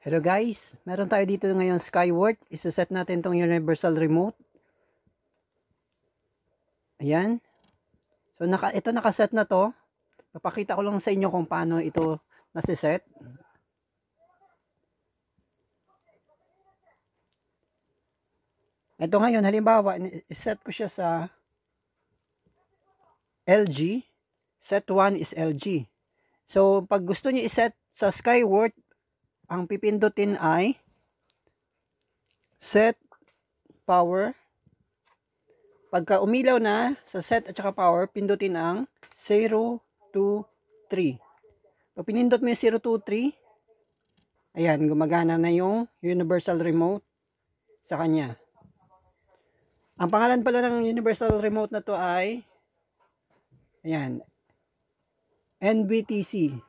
Hello guys, meron tayo dito ngayon Skyward. Isa-set natin tong universal remote. Ayan. So ito nakaset na to. Papakita ko lang sa inyo kung paano ito nasiset. Ito ngayon, halimbawa, iset ko siya sa LG. Set 1 is LG. So pag gusto niyo iset sa Skyward, ang pipindutin ay set power. Pagka umilaw na sa set at saka power, pindutin ang 0, 2, 3. Pag pinindot mo yung 0, 2, 3, ayan, gumagana na yung universal remote sa kanya. Ang pangalan pala ng universal remote na to ay ayan, NBTC.